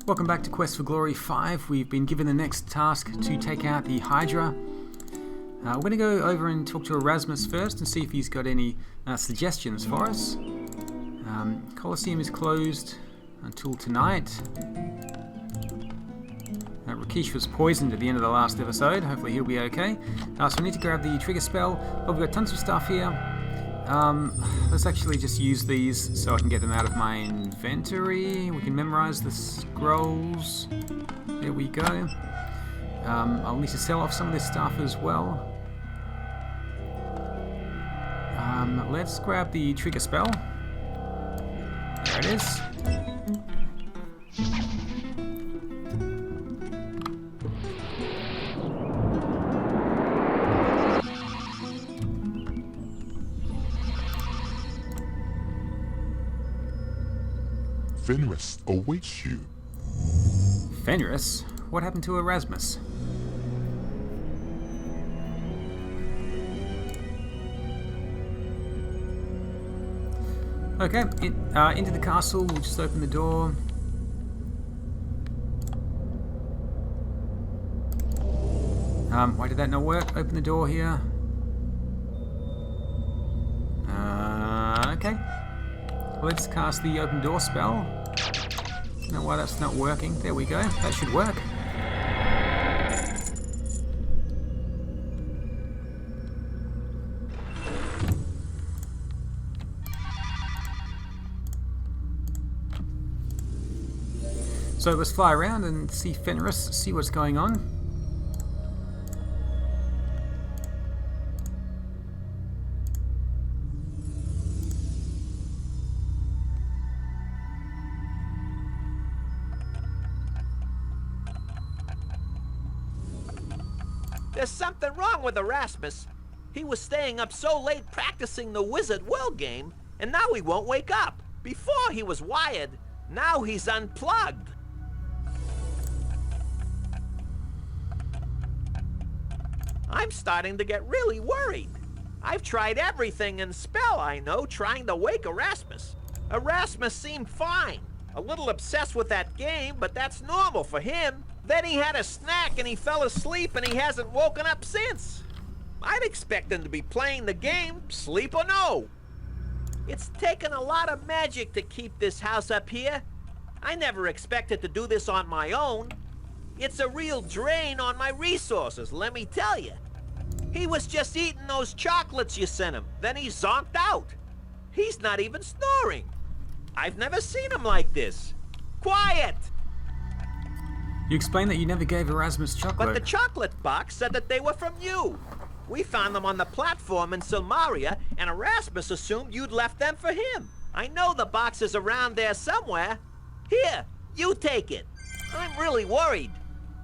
Welcome back to Quest for Glory 5. We've been given the next task to take out the Hydra. We're going to go over and talk to Erasmus first and see if he's got any suggestions for us. Colosseum is closed until tonight. Rakesh was poisoned at the end of the last episode. Hopefully he'll be okay. So we need to grab the trigger spell. Oh, we've got tons of stuff here. Let's actually just use these so I can get them out of my inventory. We can memorize the scrolls. There we go. I'll need to sell off some of this stuff as well. Let's grab the trigger spell. There it is. Fenris awaits you. Fenris? What happened to Erasmus? Okay, into the castle. We'll just open the door. Why did that not work? Open the door here. Okay. Let's cast the open door spell. Don't know why that's not working. There we go. That should work. So let's fly around and see Fenris, see what's going on. There's something wrong with Erasmus. He was staying up so late practicing the Wizard World game, and now he won't wake up. Before he was wired, now he's unplugged. I'm starting to get really worried. I've tried everything in spell I know trying to wake Erasmus. Erasmus seemed fine. A little obsessed with that game, but that's normal for him. Then he had a snack and he fell asleep and he hasn't woken up since. I'd expect him to be playing the game, sleep or no. It's taken a lot of magic to keep this house up here. I never expected to do this on my own. It's a real drain on my resources, let me tell you. He was just eating those chocolates you sent him, then he zonked out. He's not even snoring. I've never seen him like this. Quiet! You explained that you never gave Erasmus chocolate. But the chocolate box said that they were from you. We found them on the platform in Silmaria, and Erasmus assumed you'd left them for him. I know the box is around there somewhere. Here, you take it. I'm really worried.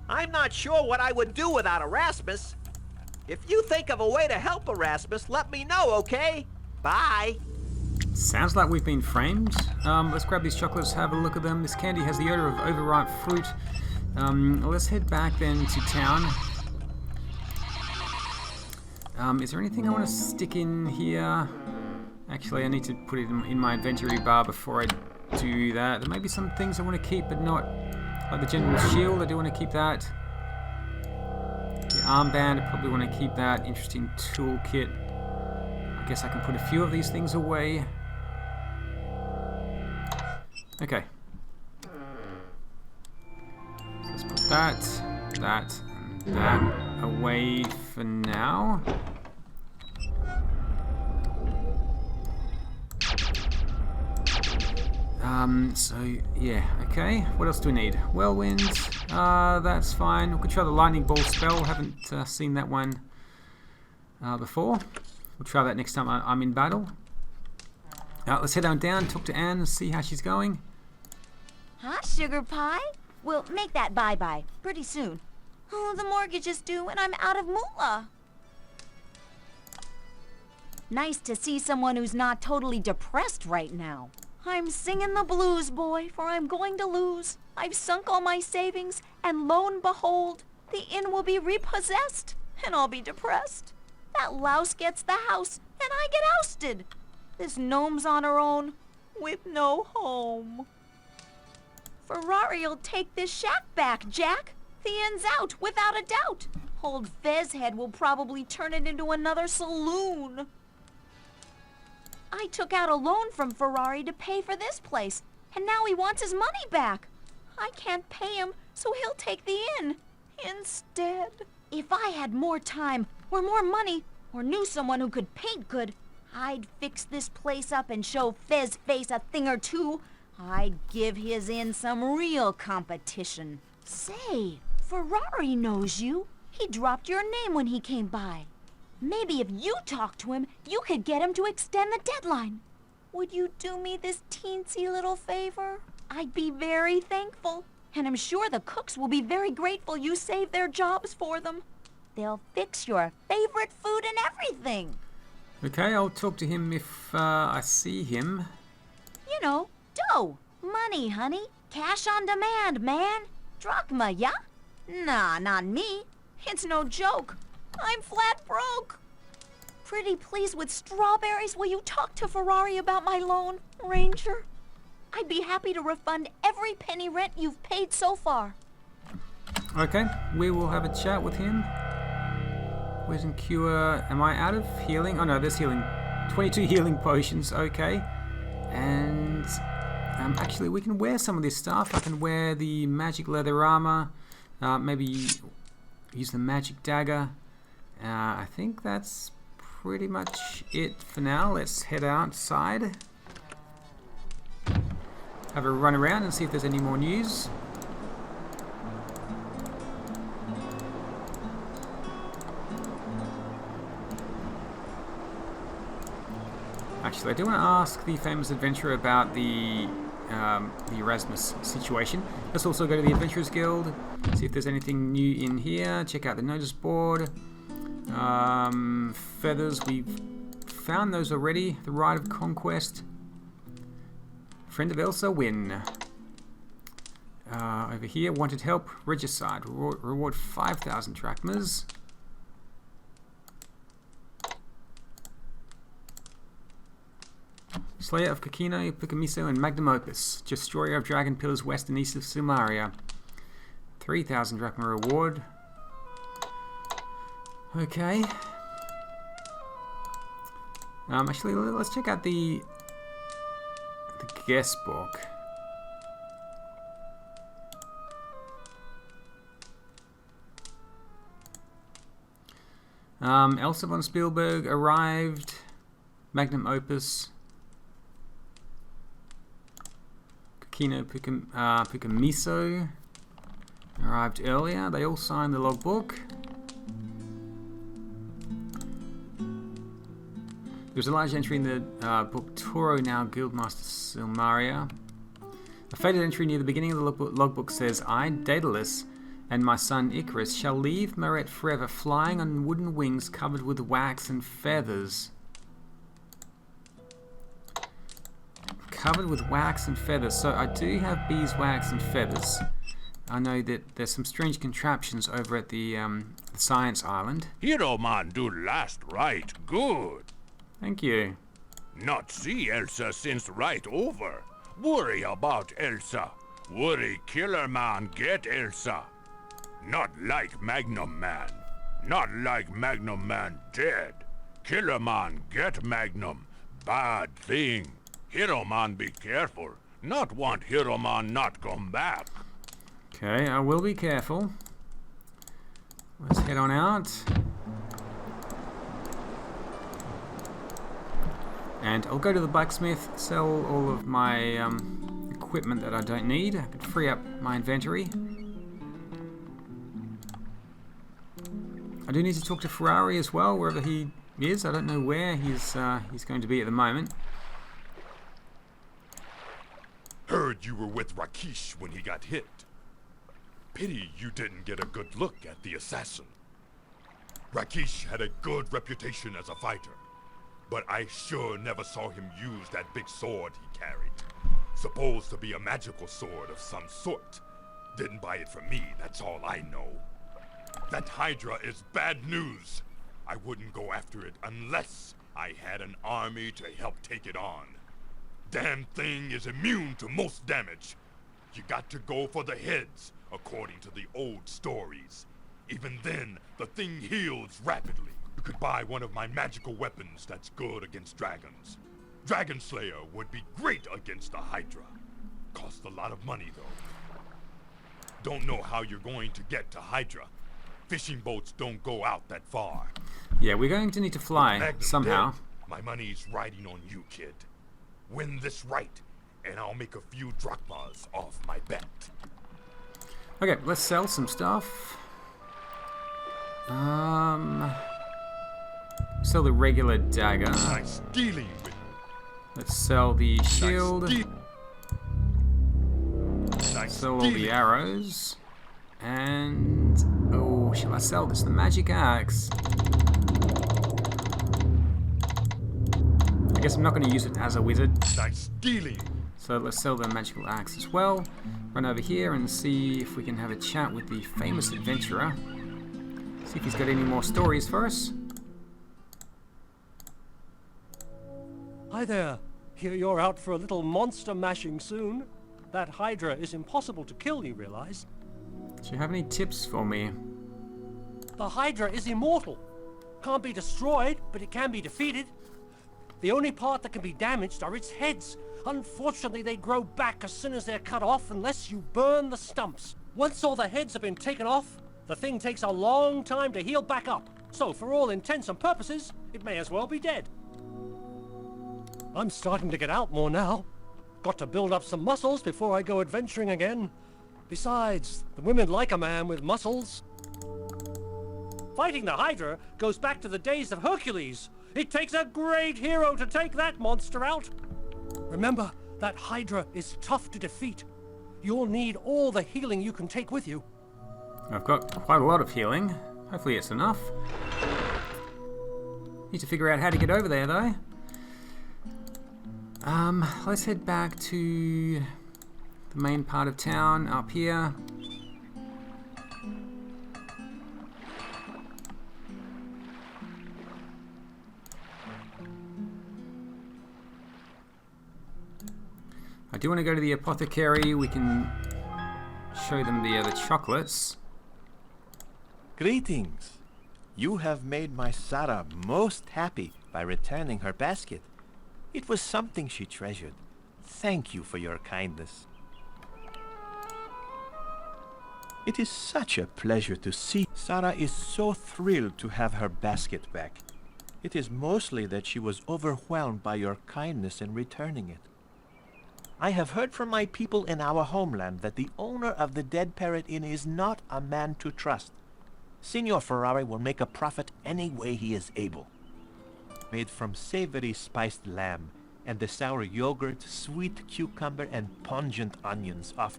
I'm not sure what I would do without Erasmus. If you think of a way to help Erasmus, let me know, okay? Bye. Sounds like we've been framed. Let's grab these chocolates, have a look at them. This candy has the odor of overripe fruit. Let's head back then to town. Is there anything I want to stick in here? Actually, I need to put it in my inventory bar before I do that. There may be some things I want to keep, but not like the general shield. I do want to keep that. The armband, I probably want to keep that. Interesting toolkit. I guess I can put a few of these things away. Okay. So let's put that, and that away for now. So yeah, okay. What else do we need? Whirlwind, that's fine. We could try the lightning ball spell. Haven't seen that one before. We'll try that next time I'm in battle. Let's head on down, talk to Anne, and see how she's going. Huh, sugar pie? We'll make that bye-bye pretty soon. Oh, the mortgage is due and I'm out of moolah. Nice to see someone who's not totally depressed right now. I'm singing the blues, boy, for I'm going to lose. I've sunk all my savings, and lo and behold, the inn will be repossessed, and I'll be depressed. That louse gets the house, and I get ousted. This gnome's on her own, with no home. Ferrari'll take this shack back, Jack. The inn's out, without a doubt. Old Fezhead will probably turn it into another saloon. I took out a loan from Ferrari to pay for this place, and now he wants his money back. I can't pay him, so he'll take the inn instead. If I had more time, or more money, or knew someone who could paint good, I'd fix this place up and show Fezface a thing or two. I'd give his inn some real competition. Say, Ferrari knows you. He dropped your name when he came by. Maybe if you talk to him, you could get him to extend the deadline. Would you do me this teensy little favor? I'd be very thankful. And I'm sure the cooks will be very grateful you saved their jobs for them. They'll fix your favorite food and everything. Okay, I'll talk to him if I see him. You know, dough. Money, honey. Cash on demand, man. Drachma, yeah? Nah, not me. It's no joke. I'm flat broke. Pretty pleased with strawberries. Will you talk to Ferrari about my loan, Ranger? I'd be happy to refund every penny rent you've paid so far. Okay, we will have a chat with him. Poison cure. Am I out of healing? Oh no, there's healing. 22 healing potions, okay. And actually we can wear some of this stuff. I can wear the magic leather armor. Maybe use the magic dagger. I think that's pretty much it for now. Let's head outside. Have a run around and see if there's any more news. Actually, I do want to ask the famous adventurer about the Erasmus situation. Let's also go to the Adventurers Guild, see if there's anything new in here. Check out the notice board. Feathers, we've found those already. The Rite of Conquest. Friend of Elsa, win. Over here, wanted help, regicide. Reward 5,000 drachmas. Slayer of Kakino, Pukamiso, and Magnum Opus. Destroyer of Dragon Pillars west and east of Silmaria. 3,000 drachma reward. Okay. Actually, let's check out the guest book. Elsa von Spielberg arrived. Magnum Opus. Kakino Pukamiso arrived earlier. They all signed the logbook. There's a large entry in the book Toro, now Guildmaster Silmaria. A faded entry near the beginning of the logbook says, I, Daedalus, and my son Icarus shall leave Merit forever, flying on wooden wings covered with wax and feathers. Covered with wax and feathers. So I do have beeswax and feathers. I know that there's some strange contraptions over at the Science Island. Hero man do last right good. Thank you. Not see Elsa since right over. Worry about Elsa. Worry killer man get Elsa. Not like Magnum Man. Not like Magnum Man dead. Killer man get Magnum. Bad thing. Hero man be careful. Not want Hero man not come back. Okay, I will be careful. Let's head on out. And I'll go to the blacksmith, sell all of my equipment that I don't need. I could free up my inventory. I do need to talk to Ferrari as well, wherever he is. I don't know where he's going to be at the moment. Heard you were with Rakesh when he got hit. Pity you didn't get a good look at the assassin. Rakesh had a good reputation as a fighter, but I sure never saw him use that big sword he carried. Supposed to be a magical sword of some sort. Didn't buy it from me, that's all I know. That Hydra is bad news. I wouldn't go after it unless I had an army to help take it on. Damn thing is immune to most damage. You got to go for the heads, according to the old stories. Even then, the thing heals rapidly. You could buy one of my magical weapons that's good against dragons. Dragon Slayer would be great against the Hydra. Costs a lot of money, though. Don't know how you're going to get to Hydra. Fishing boats don't go out that far. Yeah, we're going to need to fly Magnum somehow. dead. My money's riding on you, kid. Win this right, and I'll make a few drachmas off my bet. Okay, let's sell some stuff. Sell the regular dagger. Nice dealing with Let's sell the shield. Nice Sell all dealing. the arrows. And... oh, shall I sell this? The magic axe. I guess I'm not going to use it as a wizard. Nice dealing. So let's sell the magical axe as well. Run over here and see if we can have a chat with the famous adventurer. See if he's got any more stories for us. Hi there. Hear you're out for a little monster mashing soon. That Hydra is impossible to kill, you realize? Do you have any tips for me? The Hydra is immortal. Can't be destroyed, but it can be defeated. The only part that can be damaged are its heads. Unfortunately, they grow back as soon as they're cut off unless you burn the stumps. Once all the heads have been taken off, the thing takes a long time to heal back up. So, for all intents and purposes, it may as well be dead. I'm starting to get out more now. Got to build up some muscles before I go adventuring again. Besides, the women like a man with muscles. Fighting the Hydra goes back to the days of Hercules. It takes a great hero to take that monster out. Remember, that Hydra is tough to defeat. You'll need all the healing you can take with you. I've got quite a lot of healing. Hopefully it's enough. Need to figure out how to get over there though. Let's head back to the main part of town up here. I do want to go to the Apothecary. We can show them the chocolates. Greetings. You have made my Sarah most happy by returning her basket. It was something she treasured. Thank you for your kindness. It is such a pleasure to see. Sarah is so thrilled to have her basket back. It is mostly that she was overwhelmed by your kindness in returning it. I have heard from my people in our homeland that the owner of the Dead Parrot Inn is not a man to trust. Signor Ferrari will make a profit any way he is able. Made from savory spiced lamb and the sour yogurt, sweet cucumber, and pungent onions off.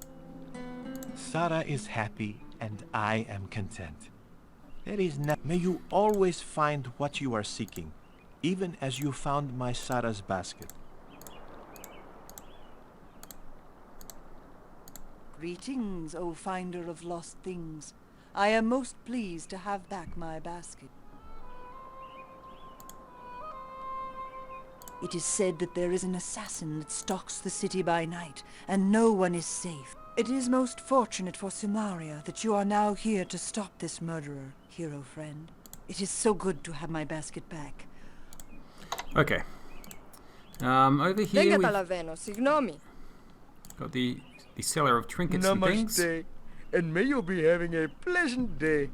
Sarah is happy and I am content. There is May you always find what you are seeking, even as you found my Sarah's basket. Greetings, O finder of lost things. I am most pleased to have back my basket. It is said that there is an assassin that stalks the city by night, and no one is safe. It is most fortunate for Silmaria that you are now here to stop this murderer, hero friend. It is so good to have my basket back. Okay. Over here we've Signomi. got the seller of trinkets and things. Namaste, and may you be having a pleasant day.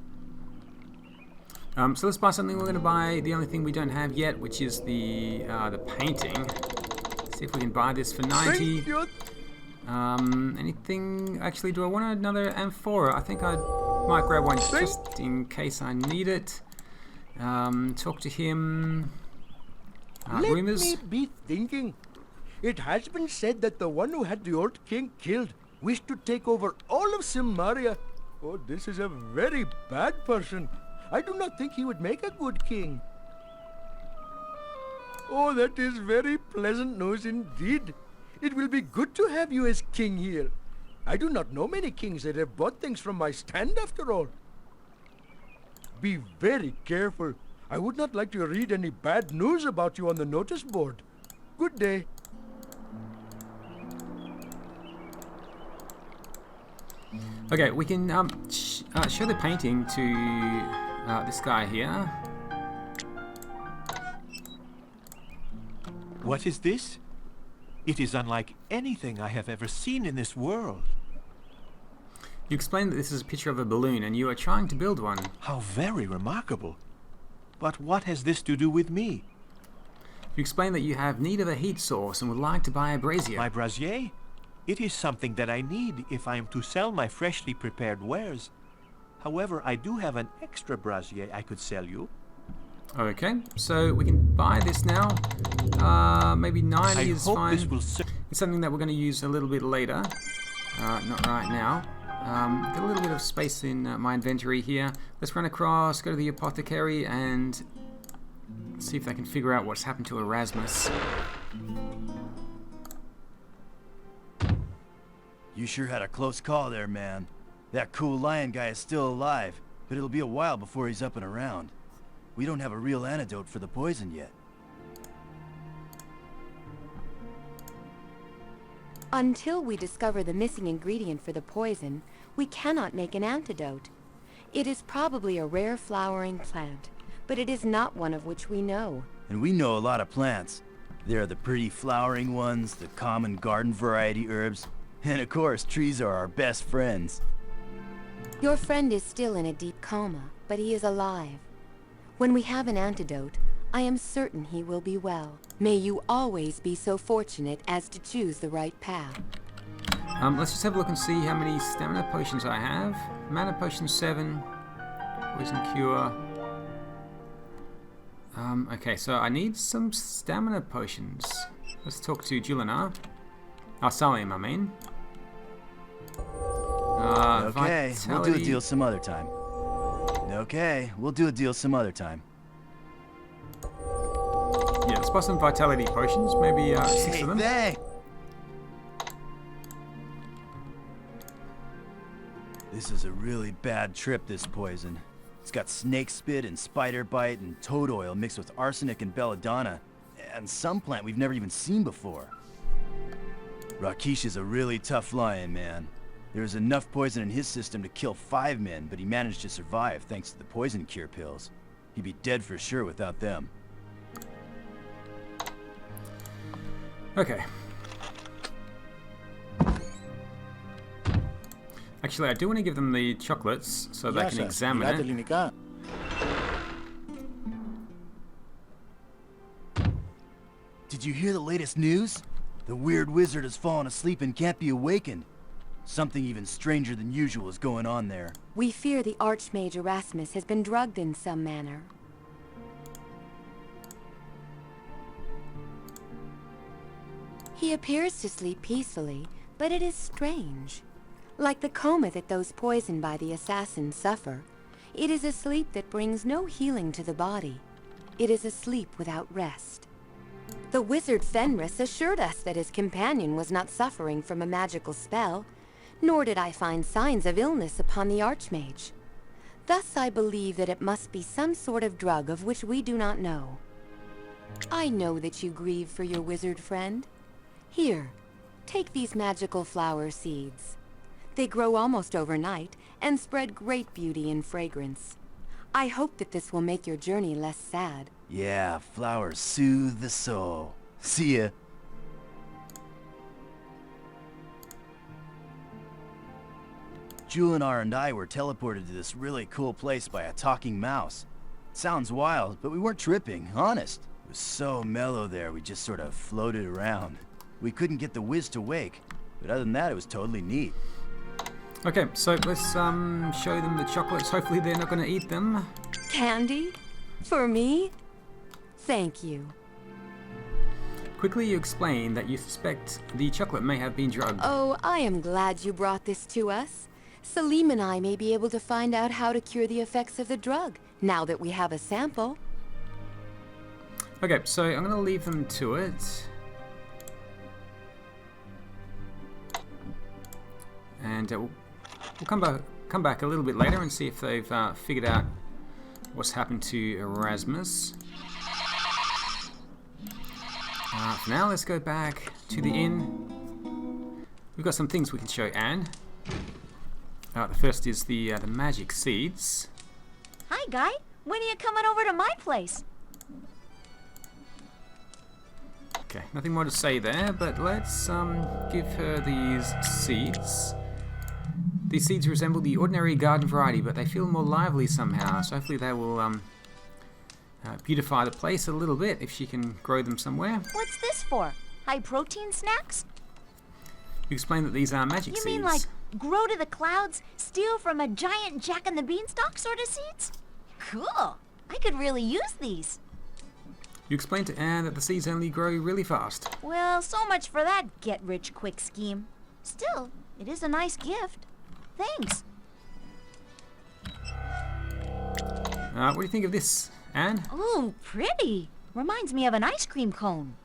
So let's buy something. We're going to buy the only thing we don't have yet, which is the painting. See if we can buy this for 90. Thank you. Anything? Actually, do I want another amphora? I think I might grab one just in case I need it. Talk to him. Let Rumors? me be thinking. It has been said that the one who had the old king killed wished to take over all of Silmaria. Oh, this is a very bad person. I do not think he would make a good king. Oh, that is very pleasant news indeed. It will be good to have you as king here. I do not know many kings that have bought things from my stand after all. Be very careful. I would not like to read any bad news about you on the notice board. Good day. Okay, we can show the painting to this guy here. What is this? It is unlike anything I have ever seen in this world. You explained that this is a picture of a balloon and you are trying to build one. How very remarkable. But what has this to do with me? You explained that you have need of a heat source and would like to buy a brazier. My brazier? It is something that I need if I am to sell my freshly prepared wares. However, I do have an extra brazier I could sell you. Okay, so we can buy this now. Maybe 90 is fine. This will It's something that we're going to use a little bit later. Not right now. Got a little bit of space in my inventory here. Let's run across, go to the Apothecary, and see if they can figure out what's happened to Erasmus. You sure had a close call there, man. That cool lion guy is still alive, but it'll be a while before he's up and around. We don't have a real antidote for the poison yet. Until we discover the missing ingredient for the poison, we cannot make an antidote. It is probably a rare flowering plant, but it is not one of which we know. And we know a lot of plants. There are the pretty flowering ones, the common garden variety herbs, and of course, trees are our best friends. Your friend is still in a deep coma, but he is alive. When we have an antidote, I am certain he will be well. May you always be so fortunate as to choose the right path. Let's just have a look and see how many stamina potions I have. Mana potion 7, poison cure. Okay, so I need some stamina potions. Let's talk to Juliana. Oh, Salim, I mean. Okay, we'll do a Vitality. deal some other time. Okay, we'll do a deal some other time. Yeah, let's buy some vitality potions, maybe 6 of them. Hey! This is a really bad trip, this poison. It's got snake spit and spider bite and toad oil mixed with arsenic and belladonna, and some plant we've never even seen before. Rakesh is a really tough lion, man. There was enough poison in his system to kill 5 men, but he managed to survive thanks to the poison cure pills. He'd be dead for sure without them. Okay. Actually, I do want to give them the chocolates so they can examine it. Did you hear the latest news? The weird wizard has fallen asleep and can't be awakened. Something even stranger than usual is going on there. We fear the Archmage Erasmus has been drugged in some manner. He appears to sleep peacefully, but it is strange. Like the coma that those poisoned by the assassin suffer, it is a sleep that brings no healing to the body. It is a sleep without rest. The wizard Fenris assured us that his companion was not suffering from a magical spell, nor did I find signs of illness upon the Archmage. Thus I believe that it must be some sort of drug of which we do not know. I know that you grieve for your wizard friend. Here, take these magical flower seeds. They grow almost overnight and spread great beauty and fragrance. I hope that this will make your journey less sad. Yeah, flowers soothe the soul. See ya. Julinar and I were teleported to this really cool place by a talking mouse. Sounds wild, but we weren't tripping, honest. It was so mellow there, we just sort of floated around. We couldn't get the whiz to wake, but other than that, it was totally neat. Okay, so let's show them the chocolates. Hopefully they're not going to eat them. Candy? For me? Thank you. Quickly you explain that you suspect the chocolate may have been drugged. Oh, I am glad you brought this to us. Salim and I may be able to find out how to cure the effects of the drug, now that we have a sample. Okay, so I'm going to leave them to it. And we'll come back a little bit later and see if they've figured out what's happened to Erasmus. For now, let's go back to the inn. We've got some things we can show Anne. The first is the magic seeds. Hi, Guy. When are you coming over to my place? Okay, nothing more to say there, but let's give her these seeds. These seeds resemble the ordinary garden variety, but they feel more lively somehow, so hopefully they will beautify the place a little bit if she can grow them somewhere. What's this for? High-protein snacks? You explain that these are magic seeds. You mean like grow to the clouds, steal from a giant Jack-and-the-Beanstalk sort of seeds? Cool. I could really use these. You explain to Anne that the seeds only grow really fast. Well, so much for that get-rich-quick scheme. Still, it is a nice gift. Thanks. What do you think of this, Anne? Ooh, pretty. Reminds me of an ice cream cone.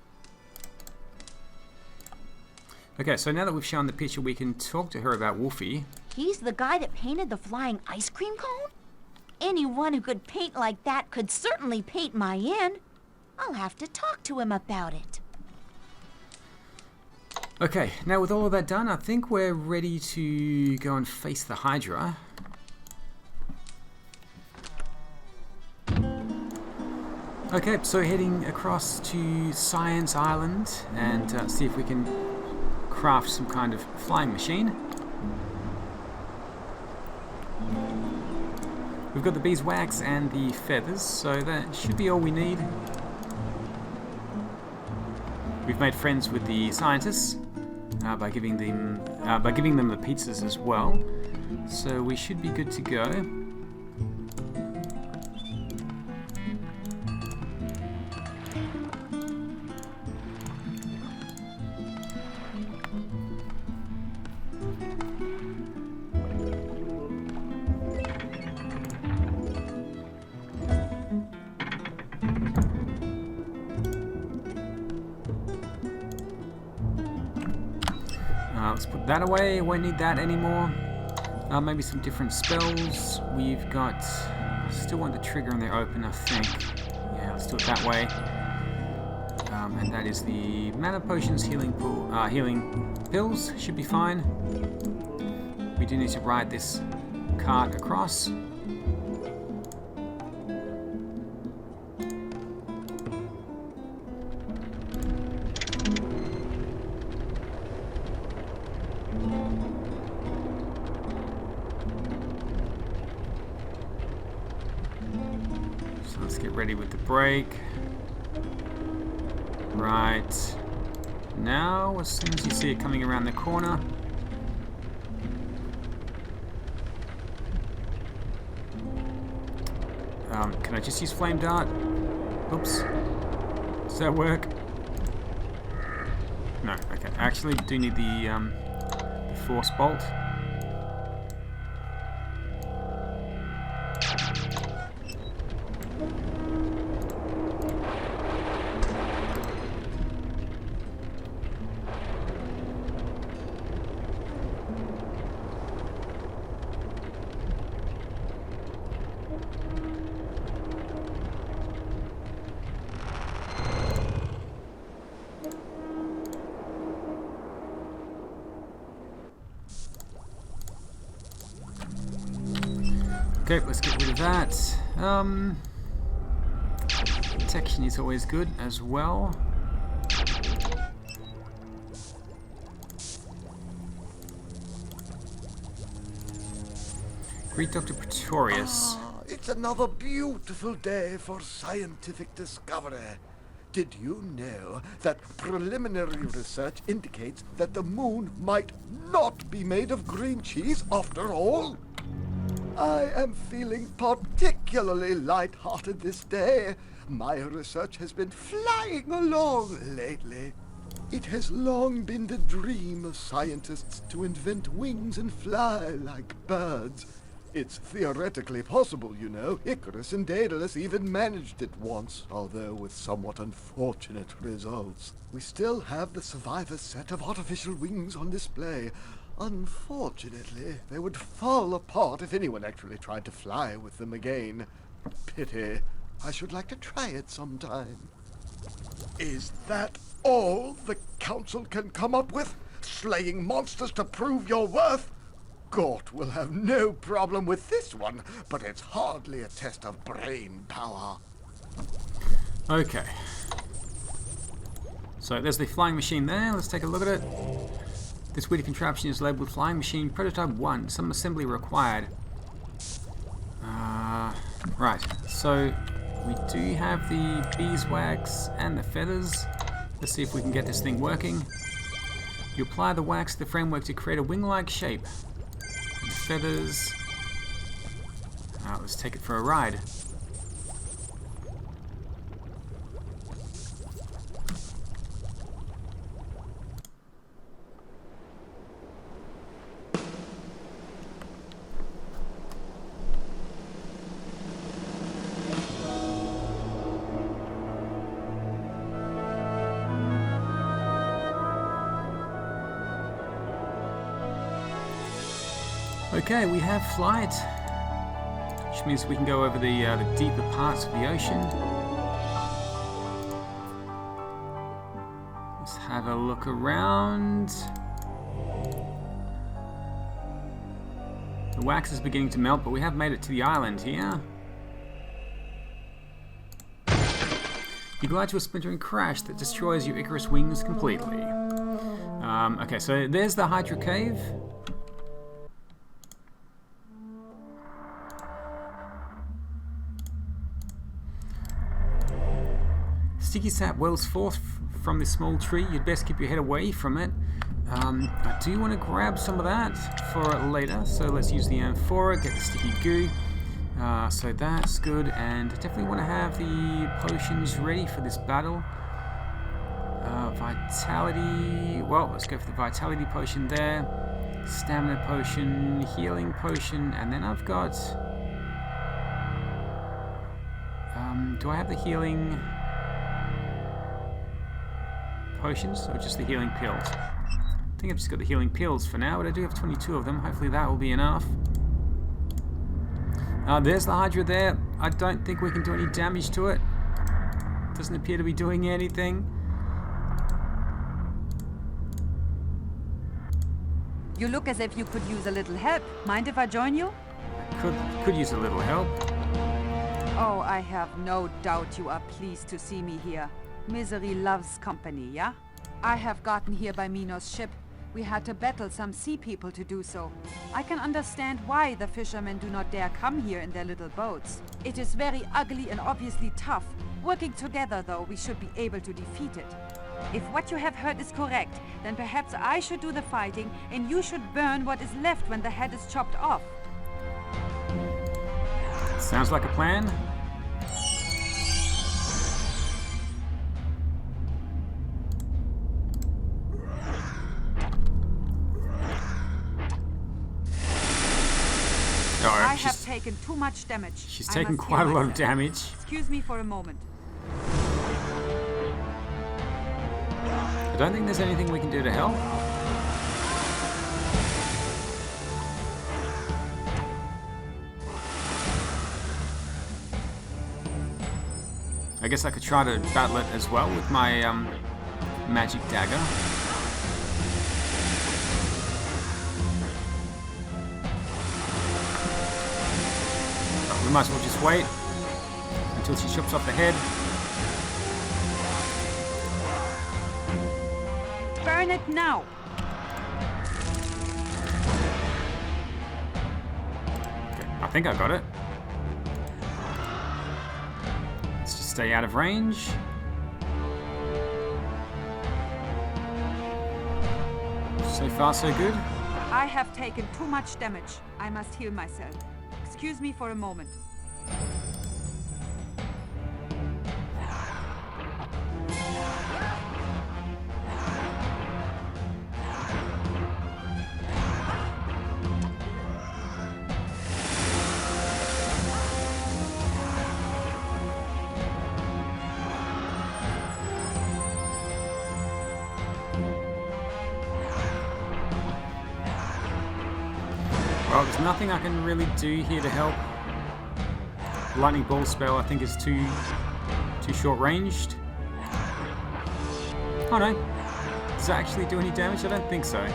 Okay, so now that we've shown the picture, we can talk to her about Wolfie. He's the guy that painted the flying ice cream cone? Anyone who could paint like that could certainly paint my inn. I'll have to talk to him about it. Okay, now with all of that done, I think we're ready to go and face the Hydra. Okay, so heading across to Science Island and see if we can craft some kind of flying machine. We've got the beeswax and the feathers, so that should be all we need. We've made friends with the scientists by giving them the pizzas as well, so we should be good to go. Let's put that away. Won't need that anymore. Maybe some different spells. We've got... Still want the trigger in there open, I think. Yeah, let's do it that way. And that is the mana potions, healing pills. Should be fine. We do need to ride this cart across. Let's get ready with the brake. Right now, as soon as you see it coming around the corner. Can I just use flame dart? Oops. Does that work? No, okay. I actually do need the force bolt. Okay, let's get rid of that. Protection is always good as well. Greet Dr. Pretorius. It's another beautiful day for scientific discovery. Did you know that preliminary research indicates that the moon might not be made of green cheese after all? I am feeling particularly light-hearted this day. My research has been flying along lately. It has long been the dream of scientists to invent wings and fly like birds. It's theoretically possible, you know. Icarus and Daedalus even managed it once, although with somewhat unfortunate results. We still have the survivor set of artificial wings on display. Unfortunately, they would fall apart if anyone actually tried to fly with them again. Pity. I should like to try it sometime. Is that all the Council can come up with? Slaying monsters to prove your worth? Gort will have no problem with this one, but it's hardly a test of brain power. Okay. So there's the flying machine there. Let's take a look at it. This witty contraption is labeled Flying Machine Prototype 1. Some assembly required. Right. So we do have the beeswax and the feathers. Let's see if we can get this thing working. You apply the wax to the framework to create a wing-like shape. And the feathers. Let's take it for a ride. Okay, we have flight, which means we can go over the deeper parts of the ocean. Let's have a look around. The wax is beginning to melt, but we have made it to the island here. You glide to a splintering crash that destroys your Icarus wings completely. Okay, so there's the Hydra Cave. Sticky sap wells forth from this small tree. You'd best keep your head away from it. I do want to grab some of that for later, so let's use the amphora, get the sticky goo. So that's good, and I definitely want to have the potions ready for this battle. Vitality, well, let's go for the vitality potion there. Stamina potion, healing potion, and then I've got... do I have the healing... potions or just the healing pills? I think I've just got the healing pills for now, but I do have 22 of them. Hopefully that will be enough. There's the Hydra there. I don't think we can do any damage to it. Doesn't appear to be doing anything. You look as if you could use a little help. Mind if I join you? Could use a little help. Oh, I have no doubt you are pleased to see me here. Misery loves company, yeah? I have gotten here by Minos' ship. We had to battle some sea people to do so. I can understand why the fishermen do not dare come here in their little boats. It is very ugly and obviously tough. Working together, though, we should be able to defeat it. If what you have heard is correct, then perhaps I should do the fighting and you should burn what is left when the head is chopped off. Sounds like a plan. I have taken too much damage. She's taken quite a lot of damage. Excuse me for a moment. I don't think there's anything we can do to help. I guess I could try to battle it as well with my magic dagger. We might as well just wait until she chops off the head. Burn it now. Okay, I think I got it. Let's just stay out of range. So far, so good. I have taken too much damage. I must heal myself. Excuse me for a moment. Well, there's nothing I can really do here to help. Lightning ball spell I think is too short ranged. Oh no. Does that actually do any damage? I don't think so.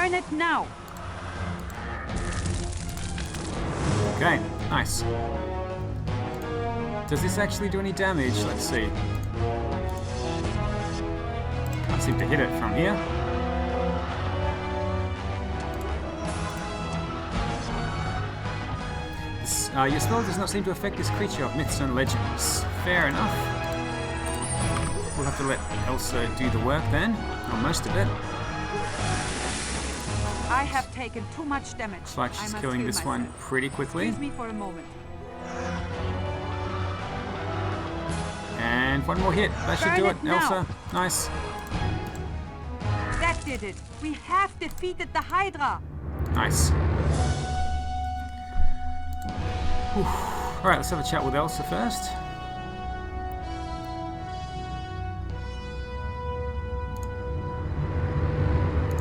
Burn it now! Okay, nice. Does this actually do any damage? Let's see. Can't seem to hit it from here. Your spell does not seem to affect this creature of myths and legends. Fair enough. We'll have to let Elsa do the work then, or most of it. I have taken too much damage. Looks like she's killing this one pretty quickly. Excuse me for a moment. And one more hit. That should do it, Elsa. Nice. That did it. We have defeated the Hydra. Nice. Alright, let's have a chat with Elsa first.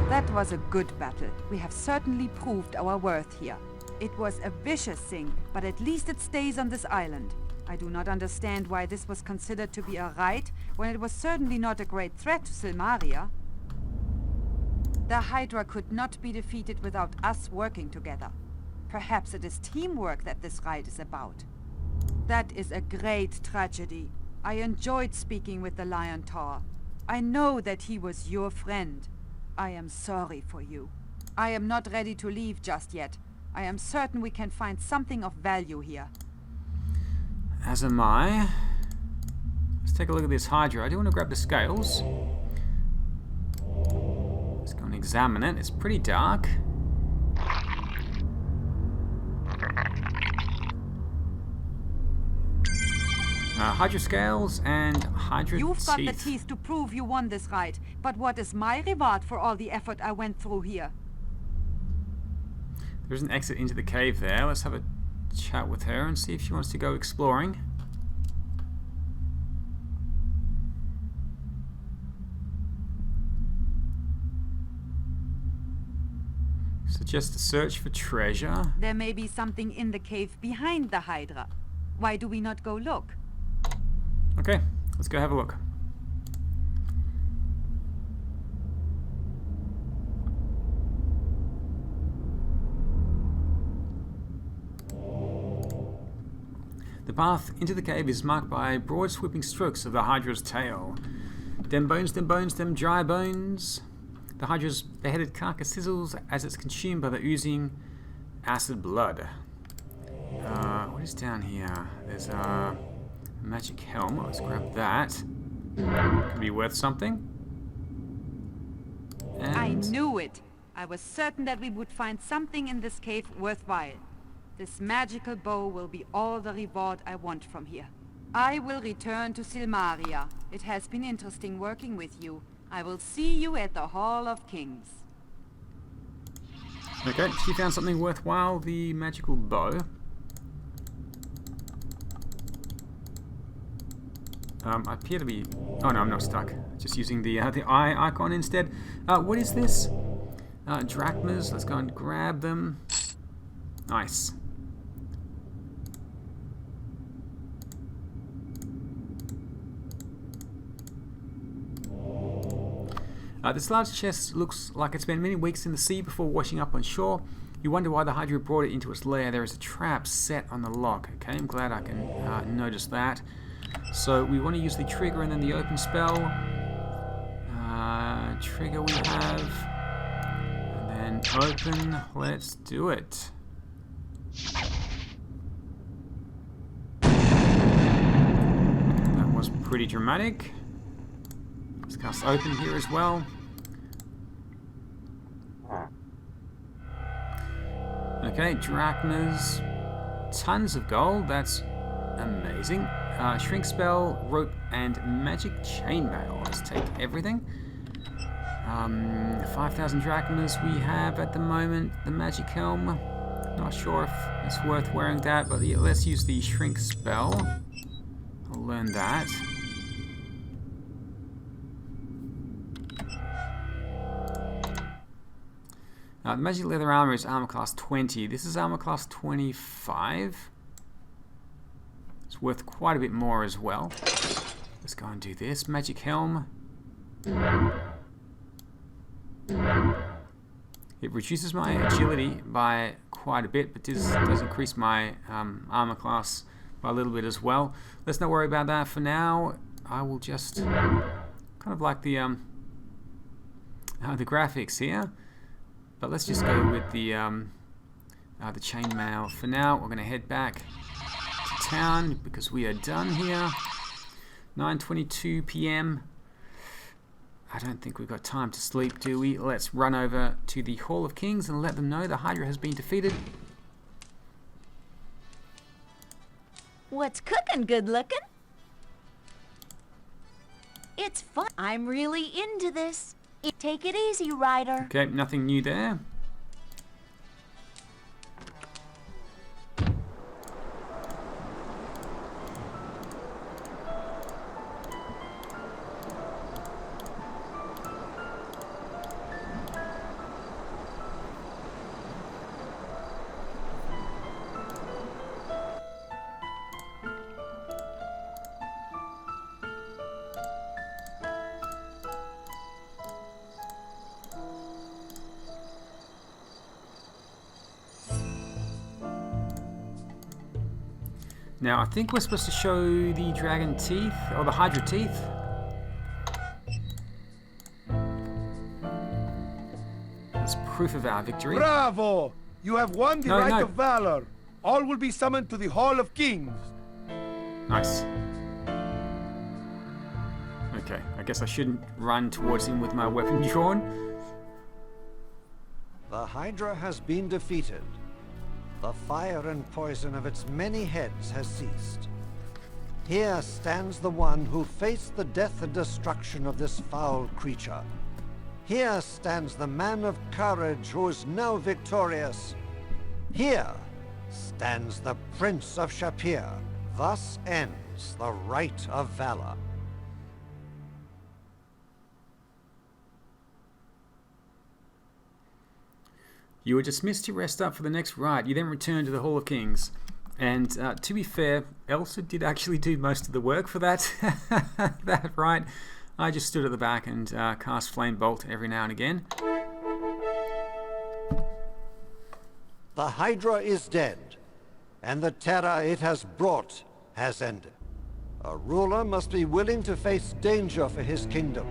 That was a good battle. We have certainly proved our worth here. It was a vicious thing, but at least it stays on this island. I do not understand why this was considered to be a rite, when it was certainly not a great threat to Silmaria. The Hydra could not be defeated without us working together. Perhaps it is teamwork that this rite is about. That is a great tragedy. I enjoyed speaking with the Lion Tar. I know that he was your friend. I am sorry for you. I am not ready to leave just yet. I am certain we can find something of value here. As am I. Let's take a look at this Hydra. I do want to grab the scales. Let's go and examine it. It's pretty dark. Hydra scales and Hydra You've got the teeth. teeth to prove you won this ride, but what is my reward for all the effort I went through here? There's an exit into the cave there. Let's have a chat with her and see if she wants to go exploring. Suggest a search for treasure. There may be something in the cave behind the Hydra. Why do we not go look? Okay, let's go have a look. The path into the cave is marked by broad sweeping strokes of the Hydra's tail. Them bones, them dry bones. The Hydra's beheaded carcass sizzles as it's consumed by the oozing acid blood. What is down here? There's a magic helm. Let's grab that. Could be worth something. And I knew it. I was certain that we would find something in this cave worthwhile. This magical bow will be all the reward I want from here. I will return to Silmaria. It has been interesting working with you. I will see you at the Hall of Kings. Okay, she found something worthwhile, the magical bow. I appear to be... Oh no, I'm not stuck. Just using the eye icon instead. What is this? Drachmas. Let's go and grab them. Nice. This large chest looks like it's spent many weeks in the sea before washing up on shore. You wonder why the Hydra brought it into its lair. There is a trap set on the lock. Okay, I'm glad I can notice that. So we want to use the trigger and then the open spell. Trigger we have. And then open. Let's do it. That was pretty dramatic. Let's cast open here as well. Okay, drachmas. Tons of gold. That's amazing. Shrink spell, rope, and magic chainmail. Let's take everything. 5,000 drachmas we have at the moment. The magic helm. Not sure if it's worth wearing that, but yeah, let's use the shrink spell. I'll learn that. The magic leather armor is armor class 20. This is armor class 25. It's worth quite a bit more as well. Let's go and do this. Magic helm. It reduces my agility by quite a bit, but does increase my armor class by a little bit as well. Let's not worry about that for now. I will just kind of like the graphics here, but let's just go with the chainmail for now. We're going to head back to town because we are done here. 9:22 p.m. I don't think we've got time to sleep, do we? Let's run over to the Hall of Kings and let them know the Hydra has been defeated. What's cooking, good looking? It's fun. I'm really into this. Take it easy, Ryder. Okay, nothing new there. Now, I think we're supposed to show the dragon teeth, or the Hydra teeth. As proof of our victory. Bravo! You have won the Rite of Valor. All will be summoned to the Hall of Kings. Nice. Okay, I guess I shouldn't run towards him with my weapon drawn. The Hydra has been defeated. The fire and poison of its many heads has ceased. Here stands the one who faced the death and destruction of this foul creature. Here stands the man of courage who is now victorious. Here stands the Prince of Shapir. Thus ends the Rite of Valor. You were dismissed to rest up for the next rite. You then returned to the Hall of Kings. And to be fair, Elsa did actually do most of the work for that, that rite. I just stood at the back and cast Flame Bolt every now and again. The Hydra is dead, and the terror it has brought has ended. A ruler must be willing to face danger for his kingdom.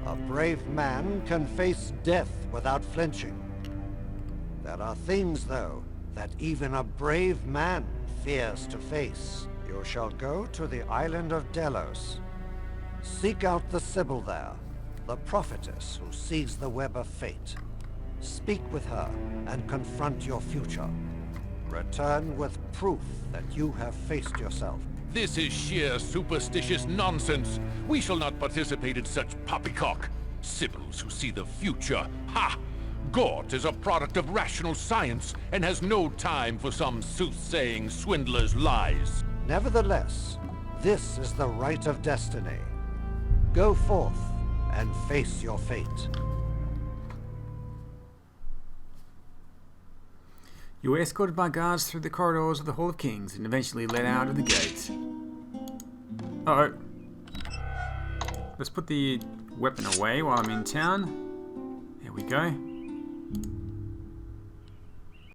A brave man can face death without flinching. There are things, though, that even a brave man fears to face. You shall go to the island of Delos. Seek out the Sibyl there, the prophetess who sees the web of fate. Speak with her and confront your future. Return with proof that you have faced yourself. This is sheer superstitious nonsense. We shall not participate in such poppycock. Sibyls who see the future. Ha! Gort is a product of rational science and has no time for some soothsaying swindler's lies. Nevertheless, this is the rite of destiny. Go forth and face your fate. You were escorted by guards through the corridors of the Hall of Kings and eventually led out of the gate. Uh-oh. Let's put the weapon away while I'm in town. There we go.